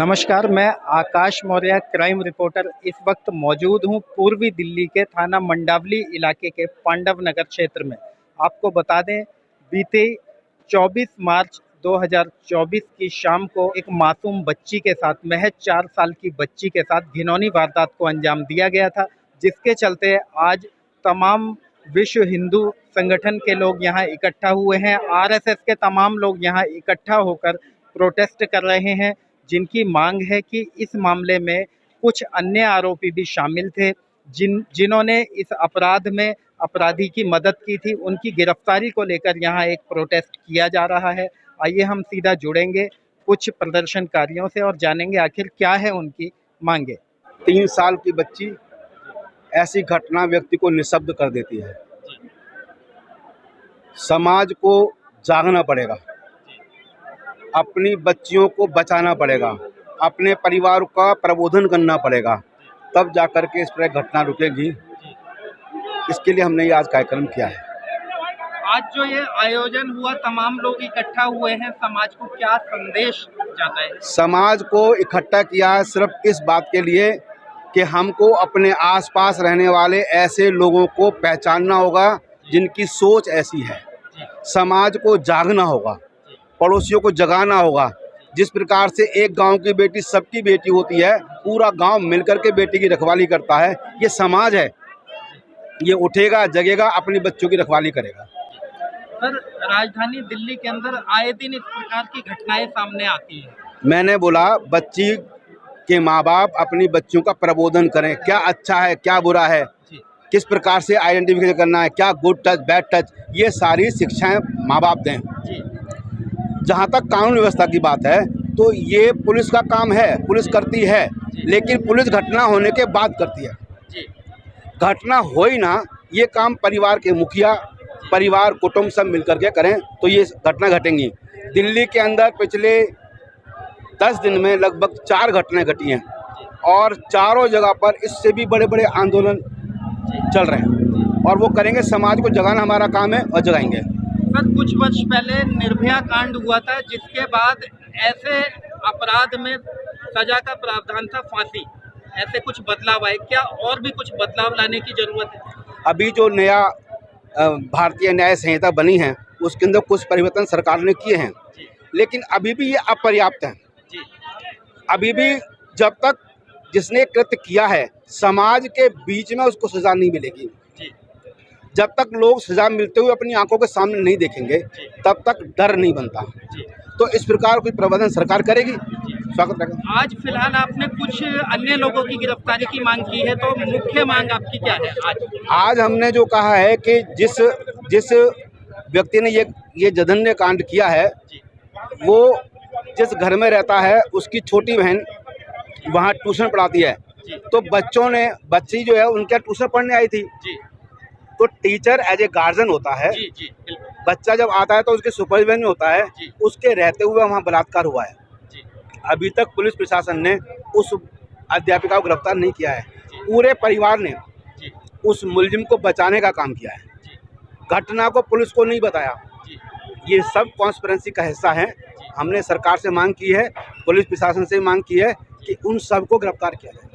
नमस्कार, मैं आकाश Maurya crime reporter इस वक्त मौजूद हूं पूर्वी दिल्ली के थाना मंडावली इलाके के पांडव नगर क्षेत्र में। आपको बता दें, बीते 24 मार्च 2024 की शाम को एक मासूम बच्ची के साथ, महज 4 साल की बच्ची के साथ घिनौनी वारदात को अंजाम दिया गया था, जिसके चलते आज तमाम विश्व हिंदू संगठन के लोग यहाँ इकट्ठा हुए हैं। आरएसएस के तमाम लोग यहाँ इकट्ठा होकर प्रोटेस्ट कर रहे हैं, जिनकी मांग है कि इस मामले में कुछ अन्य आरोपी भी शामिल थे, जिन्होंने इस अपराध में अपराधी की मदद की थी, उनकी गिरफ्तारी को लेकर यहाँ एक प्रोटेस्ट किया जा रहा है। आइए हम सीधा जुड़ेंगे कुछ प्रदर्शनकारियों से और जानेंगे आखिर क्या है उनकी मांगे। 3 साल की बच्ची, ऐसी घटना व्यक्ति को निःशब्द कर देती है। समाज को जागना पड़ेगा, अपनी बच्चियों को बचाना पड़ेगा, अपने परिवार का प्रबोधन करना पड़ेगा, तब जाकर के इस तरह घटना रुकेगी। इसके लिए हमने ये आज कार्यक्रम किया है। आज जो ये आयोजन हुआ, तमाम लोग इकट्ठा हुए हैं, समाज को क्या संदेश जाता है? समाज को इकट्ठा किया है सिर्फ इस बात के लिए कि हमको अपने आसपास रहने वाले ऐसे लोगों को पहचानना होगा जिनकी सोच ऐसी है। समाज को जागना होगा, पड़ोसियों को जगाना होगा। जिस प्रकार से एक गांव की बेटी सबकी बेटी होती है, पूरा गांव मिलकर के बेटी की रखवाली करता है, ये समाज है। ये उठेगा, जगेगा, अपनी बच्चों की रखवाली करेगा। सर, राजधानी दिल्ली के अंदर आए दिन इस प्रकार की घटनाएं सामने आती हैं। मैंने बोला बच्ची के माँ बाप अपनी बच्चियों का प्रबोधन करें, क्या अच्छा है, क्या बुरा है, किस प्रकार से आइडेंटिफिकेशन करना है, क्या गुड टच, बैड टच, ये सारी शिक्षाएं माँ बाप दें। जहाँ तक कानून व्यवस्था की बात है, तो ये पुलिस का काम है, पुलिस करती है, लेकिन पुलिस घटना होने के बाद करती है। घटना हो ही ना, ये काम परिवार के मुखिया, परिवार, कुटुंब सब मिलकर के करें तो ये घटना घटेंगी। दिल्ली के अंदर पिछले 10 दिन में लगभग 4 घटनाएं घटी हैं और चारों जगह पर इससे भी बड़े बड़े आंदोलन चल रहे हैं और वो करेंगे। समाज को जगाना हमारा काम है और जगाएंगे। सर, कुछ वर्ष पहले निर्भया कांड हुआ था, जिसके बाद ऐसे अपराध में सजा का प्रावधान था फांसी। ऐसे कुछ बदलाव आए क्या? और भी कुछ बदलाव लाने की जरूरत है? अभी जो नया भारतीय न्याय संहिता बनी है, उसके अंदर कुछ परिवर्तन सरकार ने किए हैं, लेकिन अभी भी ये अपर्याप्त है। अभी भी जब तक जिसने कृत्य किया है, समाज के बीच में उसको सजा नहीं मिलेगी। जब तक लोग सजा मिलते हुए अपनी आंखों के सामने नहीं देखेंगे, तब तक डर नहीं बनता। तो इस प्रकार कोई प्रबंधन सरकार करेगी। स्वागत रहेगा। आज फिलहाल आपने कुछ अन्य लोगों की गिरफ्तारी की मांग की है, तो मुख्य मांग आपकी क्या है आज हमने जो कहा है कि जिस व्यक्ति ने ये जघन्य कांड किया है, वो जिस घर में रहता है, उसकी छोटी बहन वहाँ ट्यूशन पढ़ाती है, तो बच्ची जो है उनके ट्यूशन पढ़ने आई थी। तो टीचर एज ए गार्जियन होता है। बच्चा जब आता है तो उसके सुपरविजन में होता है। उसके रहते हुए वहाँ बलात्कार हुआ है। अभी तक पुलिस प्रशासन ने उस अध्यापिका को गिरफ्तार नहीं किया है। पूरे परिवार ने उस मुलजिम को बचाने का काम किया है, घटना को पुलिस को नहीं बताया। ये सब कॉन्स्पिरेंसी का हिस्सा है। हमने सरकार से मांग की है, पुलिस प्रशासन से मांग की है कि उन सबको गिरफ्तार किया जाए।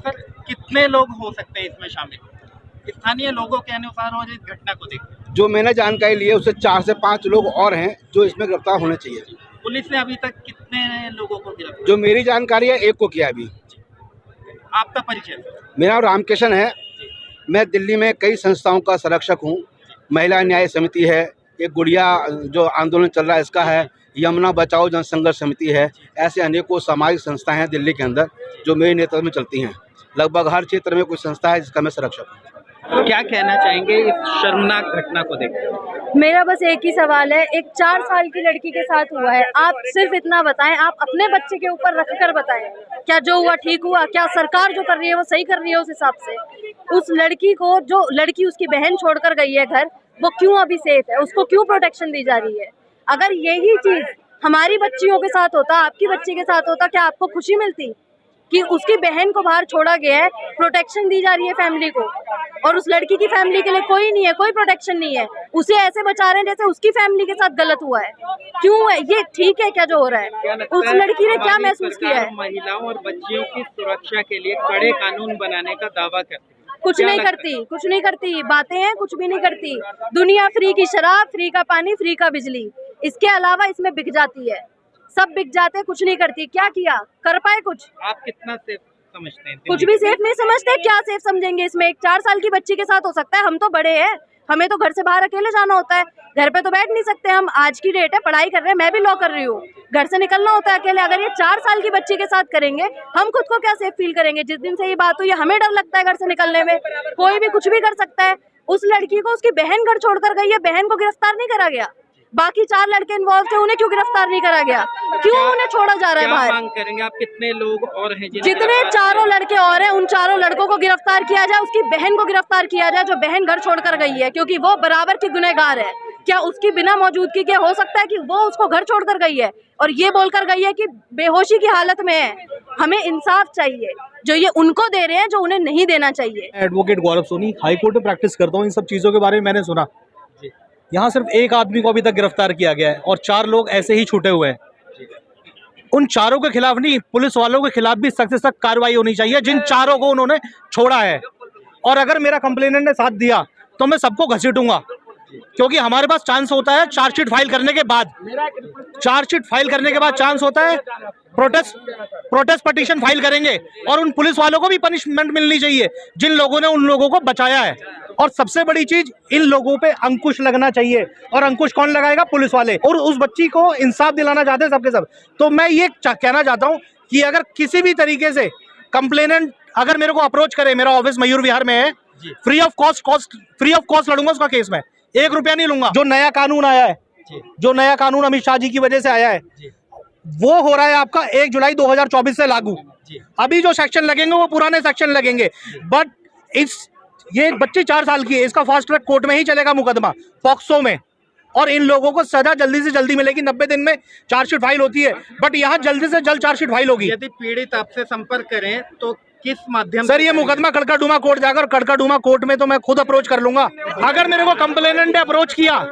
सर, कितने लोग हो सकते हैं इसमें शामिल? स्थानीय लोगों के अनुसार और इस घटना को देखते जो मैंने जानकारी ली है, उससे 4 से 5 लोग और हैं जो इसमें गिरफ्तार होने चाहिए। पुलिस ने अभी तक कितने लोगों को गिरफ्तार? जो मेरी जानकारी है, 1 को किया अभी। आपका परिचय? मेरा रामकिशन है। मैं दिल्ली में कई संस्थाओं का संरक्षक हूँ। महिला न्याय समिति है, एक गुड़िया जो आंदोलन चल रहा है इसका है, यमुना बचाओ जन संघर्ष समिति है। ऐसे अनेकों सामाजिक संस्थाएं हैं दिल्ली के अंदर जो मेरे नेतृत्व में चलती हैं। लगभग हर क्षेत्र में कोई संस्था है जिसका मैं संरक्षक हूँ। क्या कहना चाहेंगे इस शर्मनाक घटना को देखकर? मेरा बस एक ही सवाल है, एक 4 साल की लड़की के साथ हुआ है। आप सिर्फ इतना बताएं, आप अपने बच्चे के ऊपर रखकर बताएं, क्या जो हुआ ठीक हुआ? क्या सरकार जो कर रही है वो सही कर रही है? उस हिसाब से उस लड़की को, जो लड़की उसकी बहन छोड़कर गई है घर, वो क्यों अभी सेफ है? उसको क्यों प्रोटेक्शन दी जा रही है? अगर यही चीज हमारी बच्चियों के साथ होता, आपकी बच्ची के साथ होता, क्या आपको खुशी मिलती कि उसकी बहन को बाहर छोड़ा गया है, प्रोटेक्शन दी जा रही है फैमिली को, और उस लड़की की फैमिली के लिए कोई नहीं है, कोई प्रोटेक्शन नहीं है। उसे ऐसे बचा रहे हैं जैसे उसकी फैमिली के साथ गलत हुआ है। क्यों है ये? ठीक है क्या जो हो रहा है? उस लड़की ने क्या महसूस किया है? महिलाओं और बच्चियों की सुरक्षा के लिए कड़े कानून बनाने का दावा करती है। कुछ नहीं करती, कुछ नहीं करती, बातें हैं, कुछ भी नहीं करती। दुनिया फ्री की शराब, फ्री का पानी, फ्री का बिजली, इसके अलावा इसमें बिक जाती है, सब बिक जाते, कुछ नहीं करती। क्या किया? कर पाए कुछ? आप कितना सेफ समझते हैं? कुछ भी सेफ नहीं समझते। क्या सेफ समझेंगे इसमें? एक 4 साल की बच्ची के साथ हो सकता है, हम तो बड़े हैं, हमें तो घर से बाहर अकेले जाना होता है, घर पे तो बैठ नहीं सकते हम। आज की डेट है, पढ़ाई कर रहे हैं, मैं भी लॉ कर रही हूँ, घर से निकलना होता है अकेले। अगर ये 4 साल की बच्ची के साथ करेंगे, हम खुद को क्या सेफ फील करेंगे? जिस दिन से ये बात हुई हमें डर लगता है घर से निकलने में। कोई भी कुछ भी कर सकता है। उस लड़की को उसकी बहन घर छोड़कर गई है, बहन को गिरफ्तार नहीं करा गया। बाकी 4 लड़के इन्वॉल्व थे, उन्हें क्यों गिरफ्तार नहीं करा गया? क्यों उन्हें छोड़ा जा रहा है बाहर? मांग करेंगे आप? कितने लोग और हैं जितने 4 लड़के और हैं, उन 4 लड़कों को गिरफ्तार किया जाए, उसकी बहन को गिरफ्तार किया जाए जो बहन घर छोड़कर गई है, क्योंकि वो बराबर की गुनहगार है। क्या उसकी बिना मौजूदगी के हो सकता है कि वो उसको घर छोड़कर गई है और ये बोलकर गई है कि बेहोशी की हालत में है? हमें इंसाफ चाहिए जो ये उनको दे रहे हैं, जो उन्हें नहीं देना चाहिए। एडवोकेट गौरव सोनी, हाई कोर्ट में प्रैक्टिस करता हूँ। इन सब चीज़ों के बारे में मैंने सुना। यहाँ सिर्फ एक आदमी को अभी तक गिरफ्तार किया गया है और 4 लोग ऐसे ही छूटे हुए हैं। उन चारों के खिलाफ नहीं, पुलिस वालों के खिलाफ भी सख्त से सख्त कार्रवाई होनी चाहिए जिन चारों को उन्होंने छोड़ा है। और अगर मेरा कंप्लेनेंट ने साथ दिया तो मैं सबको घसीटूंगा, क्योंकि हमारे पास चांस होता है चार्जशीट फाइल करने के बाद, चांस होता है प्रोटेस्ट पिटीशन फाइल करेंगे, और उन पुलिस वालों को भी पनिशमेंट मिलनी चाहिए जिन लोगों ने उन लोगों को बचाया है। और सबसे बड़ी चीज, इन लोगों पे अंकुश लगना चाहिए। और अंकुश कौन लगाएगा? पुलिस वाले। और उस बच्ची को इंसाफ दिलाना चाहते हैं सबके सब। तो मैं ये कहना चाहता हूँ कि अगर किसी भी तरीके से कंप्लेनेंट अगर मेरे को अप्रोच करे, मेरा ऑफिस मयूर विहार में है, फ्री ऑफ कॉस्ट लड़ूंगा उसका केस में, 1 रुपया नहीं लूंगा। जो नया कानून आया है, जो नया कानून अमित शाह जी की वजह से आया है, वो हो रहा है आपका 1 जुलाई 2024 से लागू। अभी जो सेक्शन लगेंगे वो पुराने सेक्शन लगेंगे। बट ये बच्ची 4 साल की है, इसका फास्ट ट्रैक कोर्ट में ही चलेगा मुकदमा, पॉक्सो में, और इन लोगों को सजा जल्दी से जल्दी मिलेगी। 90 दिन में चार्जशीट फाइल होती है, बट यहाँ जल्दी से जल्द चार्जशीट फाइल होगी। यदि पीड़ित आपसे संपर्क करें तो किस माध्यम? सर, ये मुकदमा कड़काडूमा कोर्ट जाकर, और कड़काडूमा कोर्ट में तो मैं खुद अप्रोच कर लूंगा। अगर मेरे को कंप्लेनेंट ने अप्रोच किया,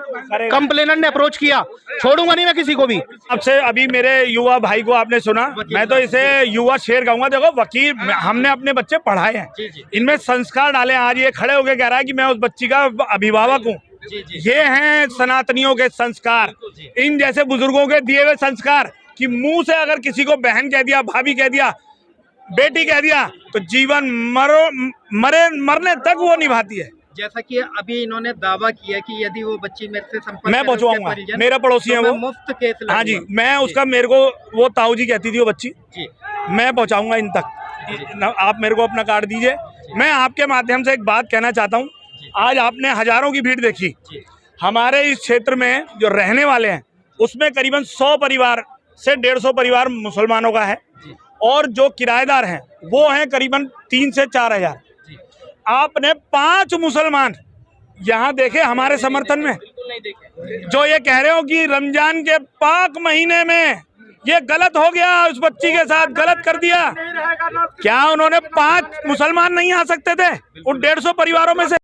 छोड़ूंगा नहीं मैं किसी को भी। आपसे अभी मेरे युवा भाई को आपने सुना, मैं तो इसे युवा शेर कहूंगा। देखो, वकील, हमने अपने बच्चे पढ़ाए हैं, इनमें संस्कार डाले। आज ये खड़े होकर कह रहा है कि मैं उस बच्ची का अभिभावक हूँ। ये हैं सनातनियों के संस्कार, इन जैसे बुजुर्गों के दिए हुए संस्कार, कि मुंह से अगर किसी को बहन कह दिया, भाभी कह दिया, बेटी कह दिया, तो जीवन मरने तक वो निभाती है। जैसा कि अभी इन्होंने दावा किया कि यदि वो बच्ची मेरे से संपर्क मैं पहुंचवाऊंगा, मेरा पड़ोसी है वो, मुफ्त केस लड़ूंगा। हाँ जी, मैं उसका, मेरे को वो ताऊ जी कहती थी वो बच्ची, मैं पहुंचाऊंगा इन तक। आप मेरे को अपना कार्ड दीजिए। मैं आपके माध्यम से एक बात कहना चाहता हूँ। आज आपने हजारों की भीड़ देखी। हमारे इस क्षेत्र में जो रहने वाले हैं उसमें करीबन 100 परिवार से 150 परिवार मुसलमानों का है, और जो किराएदार हैं वो हैं करीबन 3 से 4 हजार। आपने 5 मुसलमान यहाँ देखे हमारे समर्थन में, जो ये कह रहे हो कि रमजान के पाक महीने में ये गलत हो गया, उस बच्ची के साथ गलत कर दिया। क्या उन्होंने 5 मुसलमान नहीं आ सकते थे उन 150 परिवारों में से?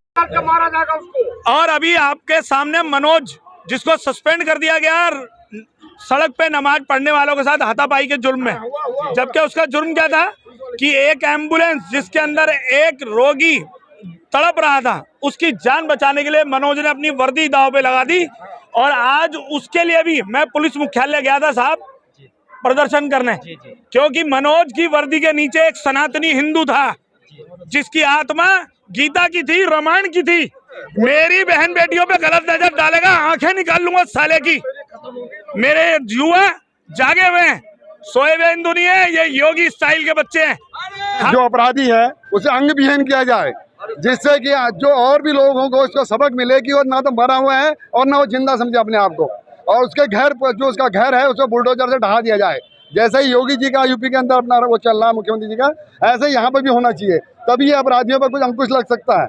और अभी आपके सामने मनोज, जिसको सस्पेंड कर दिया गया सड़क पे नमाज पढ़ने वालों के साथ हाथापाई के जुर्म में, जबकि उसका जुर्म क्या था कि एक एम्बुलेंस जिसके अंदर एक रोगी तड़प रहा था, उसकी जान बचाने के लिए मनोज ने अपनी वर्दी दांव पे लगा दी। और आज उसके लिए भी मैं पुलिस मुख्यालय गया था साहब प्रदर्शन करने, क्योंकि मनोज की वर्दी के नीचे एक सनातनी हिंदू था जिसकी आत्मा गीता की थी, रामायण की थी। मेरी बहन बेटियों पे गलत नजर डालेगा, आंखें निकाल लूंगा साले की। मेरे युवा जागे हुए हैं, सोए हुए हिंदू नहीं है, ये योगी स्टाइल के बच्चे हैं। जो अपराधी है उसे अंग विहीन किया जाए, जिससे कि जो और भी लोगों को उसको सबक मिले कि वो ना तो मरा हुआ है और ना वो जिंदा समझे अपने आप को, और उसके घर पर जो उसका घर है उसको बुलडोजर से ढहा दिया जाए। जैसे ही योगी जी का यूपी के अंदर अपना वो चल रहा है मुख्यमंत्री जी का, ऐसे ही यहाँ पर भी होना चाहिए। तभी ये अपराधियों पर कुछ अंकुश लग सकता है,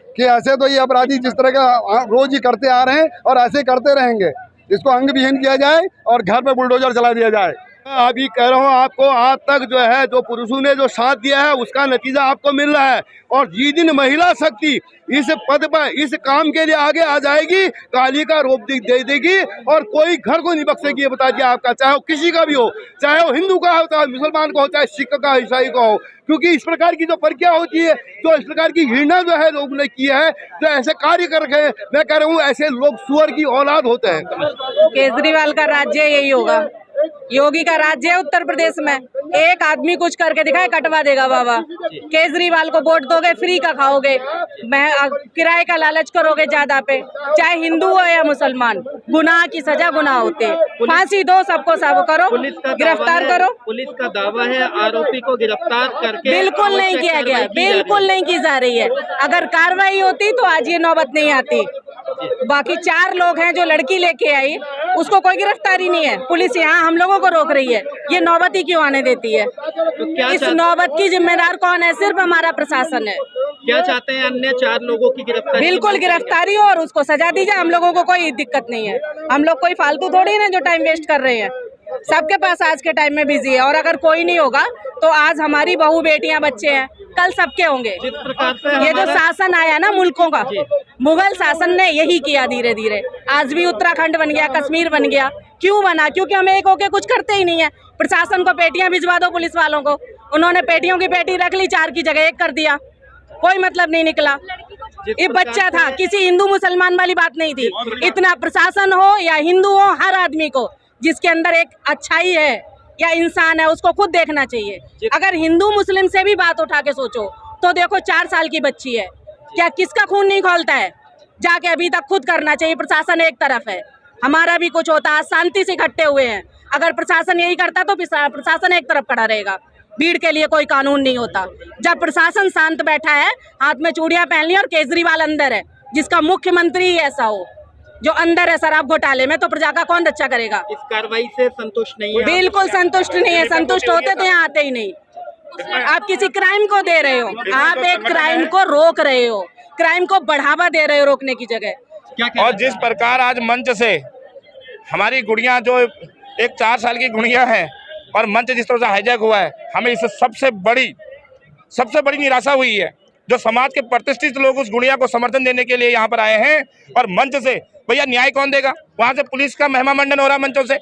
कि ऐसे तो ये अपराधी जिस तरह का रोज ही करते आ रहे हैं और ऐसे करते रहेंगे। इसको अंग विहीन किया जाए और घर पर बुलडोजर चला दिया जाए। अभी कह रहा हूँ आपको, आज तक जो है जो पुरुषों ने जो साथ दिया है उसका नतीजा आपको मिल रहा है। और जिस दिन महिला शक्ति इस पद पर इस काम के लिए आगे आ जाएगी, काली का रूप दे देगी और कोई घर को नहीं बख्शेगी। ये बता दिया आपका, चाहे वो किसी का भी हो, चाहे वो हिंदू का हो, चाहे मुसलमान का हो, चाहे सिख का, ईसाई का हो। क्योंकि इस प्रकार की जो प्रक्रिया होती है, जो इस प्रकार की घृणा जो है लोगों ने की है, जो ऐसे कार्य कर रखे हैं, मैं कह रहा हूँ ऐसे लोग सुअर की औलाद होते हैं। केजरीवाल का राज्य यही होगा, योगी का राज्य है उत्तर प्रदेश में। एक आदमी कुछ करके दिखाए, कटवा देगा बाबा। केजरीवाल को वोट दोगे, फ्री का खाओगे, किराए का लालच करोगे ज्यादा पे, चाहे हिंदू हो या मुसलमान। गुनाह की सजा गुनाह होते, फांसी दो सबको, सब करो, गिरफ्तार करो। पुलिस का दावा है आरोपी को गिरफ्तार करके बिल्कुल नहीं किया गया, बिल्कुल नहीं की जा रही है। अगर कार्रवाई होती तो आज ये नौबत नहीं आती। बाकी 4 लोग हैं जो लड़की लेके आई, उसको कोई गिरफ्तारी नहीं है। पुलिस यहाँ हम लोगों को रोक रही है, ये नौबत ही क्यों आने देती है? तो इस नौबत की जिम्मेदार कौन है? सिर्फ हमारा प्रशासन है। क्या चाहते हैं अन्य 4 लोगों की गिरफ्तारी? बिल्कुल गिरफ्तारी हो और उसको सजा दी जाए, हम लोगों को कोई दिक्कत नहीं है। हम लोग कोई फालतू थोड़ी ना जो टाइम वेस्ट कर रहे हैं। सबके पास आज के टाइम में बिजी है, और अगर कोई नहीं होगा तो आज हमारी बहू बेटियां बच्चे हैं, कल सबके होंगे। जिस प्रकार से ये जो शासन आया ना मुल्कों का, मुगल शासन ने यही किया धीरे धीरे। आज भी उत्तराखंड बन गया, कश्मीर बन गया। क्यों बना? क्योंकि हम एक होके कुछ करते ही नहीं है। प्रशासन को पेटियां भिजवा दो पुलिस वालों को, उन्होंने पेटियों की पेटी रख ली, 4 की जगह 1 कर दिया, कोई मतलब नहीं निकला। ये बच्चा था, किसी हिंदू मुसलमान वाली बात नहीं थी। इतना प्रशासन हो या हिंदू हो, हर आदमी को जिसके अंदर एक अच्छाई है या इंसान है उसको खुद देखना चाहिए। अगर हिंदू मुस्लिम से भी बात उठा के सोचो तो देखो 4 साल की बच्ची है, क्या किसका खून नहीं खौलता है? जाके अभी तक खुद करना चाहिए। प्रशासन एक तरफ है, हमारा भी कुछ होता है, शांति से इकट्ठे हुए हैं। अगर प्रशासन यही करता तो प्रशासन एक तरफ खड़ा रहेगा। भीड़ के लिए कोई कानून नहीं होता। जब प्रशासन शांत बैठा है, हाथ में चूड़ियां पहन ली और केजरीवाल अंदर है, जिसका मुख्यमंत्री ही ऐसा हो, जो अंदर है शराब घोटाले में, तो प्रजा का कौन रक्षा करेगा? इस कार्रवाई से संतुष्ट नहीं है? बिल्कुल संतुष्ट नहीं है। संतुष्ट होते तो यहाँ आते ही नहीं। आप किसी क्राइम को दे रहे हो, आप एक क्राइम को रोक रहे हो, क्राइम को बढ़ावा दे रहे हो रोकने की जगह। और जिस प्रकार आज मंच से हमारी गुड़िया, जो एक 4 साल की गुड़िया है, और मंच जिस तरह से हाईजैक हुआ है, हमें इससे सबसे बड़ी निराशा हुई है। जो समाज के प्रतिष्ठित लोग उस गुड़िया को समर्थन देने के लिए यहाँ पर आए हैं, और मंच से भैया न्याय कौन देगा? वहाँ से पुलिस का महिमा मंडन हो रहा मंचों से।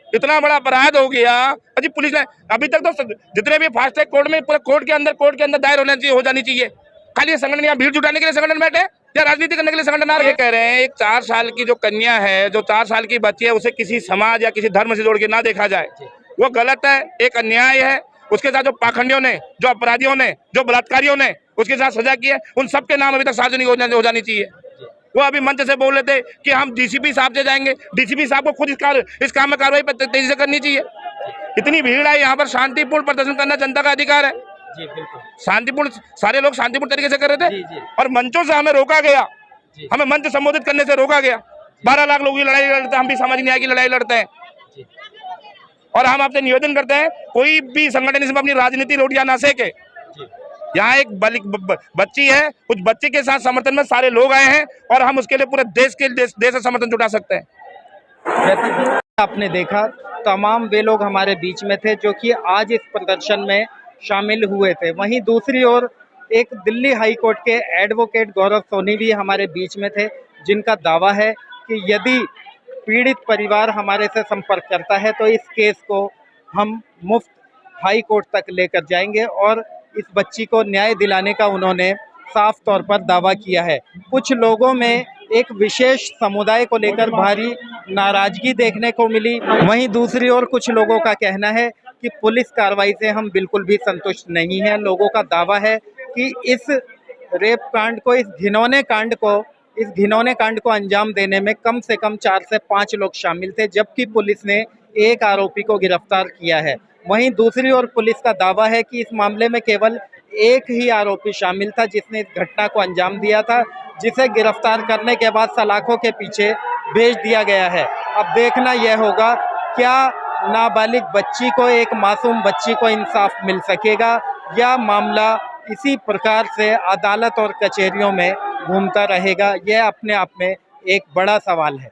इतना बड़ा अपराध हो गया। अजी पुलिस ने अभी तक तो जितने भी फास्ट ट्रैक कोर्ट में, पूरे कोर्ट के अंदर दायर हो जानी चाहिए। खाली ये संगठन यहाँ भीड़ जुटाने के लिए संगठन बैठे या राजनीति करने के लिए संगठन आ रहे? कह रहे हैं एक 4 साल की जो कन्या है, जो 4 साल की बच्ची है, उसे किसी समाज या किसी धर्म से जोड़ के ना देखा जाए, वो गलत है, एक अन्याय है। उसके साथ जो पाखंडियों ने, जो अपराधियों ने, जो बलात्कारियों ने उसके साथ सजा की है, उन सबके नाम अभी तक सार्वजनिक हो जानी चाहिए। वो अभी मंच से बोल रहे थे कि हम डीसीपी साहब से जाएंगे। डीसीपी साहब को खुद इस काम में कार्रवाई तेजी से करनी चाहिए। इतनी भीड़ है यहाँ पर, शांतिपूर्ण प्रदर्शन करना जनता का अधिकार है। शांतिपूर्ण, सारे लोग शांतिपूर्ण तरीके से कर रहे थे, और मंचों से हमें रोका गया, हमें मंच संबोधित करने से रोका गया। 12 लाख लोग की लड़ाई लड़ते हैं, हम भी सामाजिक न्याय की लड़ाई लड़ते हैं। और हम आपसे निवेदन करते हैं, कोई भी संगठन इसमें अपनी राजनीति रोटियां ना सेके। यहाँ एक बच्ची है, उस बच्ची के साथ समर्थन में सारे लोग आए हैं, और हम उसके लिए पूरे देश से समर्थन जुटा सकते हैं। जैसे कि आपने देखा, तमाम वे लोग हमारे बीच में थे जो कि आज इस प्रदर्शन में शामिल हुए थे। वहीं दूसरी ओर एक दिल्ली हाई कोर्ट के एडवोकेट गौरव सोनी भी हमारे बीच में थे, जिनका दावा है कि यदि पीड़ित परिवार हमारे से संपर्क करता है तो इस केस को हम मुफ्त हाई कोर्ट तक लेकर जाएंगे, और इस बच्ची को न्याय दिलाने का उन्होंने साफ तौर पर दावा किया है। कुछ लोगों में एक विशेष समुदाय को लेकर भारी नाराजगी देखने को मिली। वहीं दूसरी ओर कुछ लोगों का कहना है कि पुलिस कार्रवाई से हम बिल्कुल भी संतुष्ट नहीं हैं। लोगों का दावा है कि इस रेप कांड को, इस घिनौने कांड को अंजाम देने में कम से कम 4 से 5 लोग शामिल थे, जबकि पुलिस ने एक आरोपी को गिरफ्तार किया है। वहीं दूसरी ओर पुलिस का दावा है कि इस मामले में केवल एक ही आरोपी शामिल था जिसने इस घटना को अंजाम दिया था, जिसे गिरफ्तार करने के बाद सलाखों के पीछे भेज दिया गया है। अब देखना यह होगा, क्या नाबालिग बच्ची को, एक मासूम बच्ची को इंसाफ मिल सकेगा, या मामला इसी प्रकार से अदालत और कचहरियों में घूमता रहेगा? यह अपने आप में एक बड़ा सवाल है।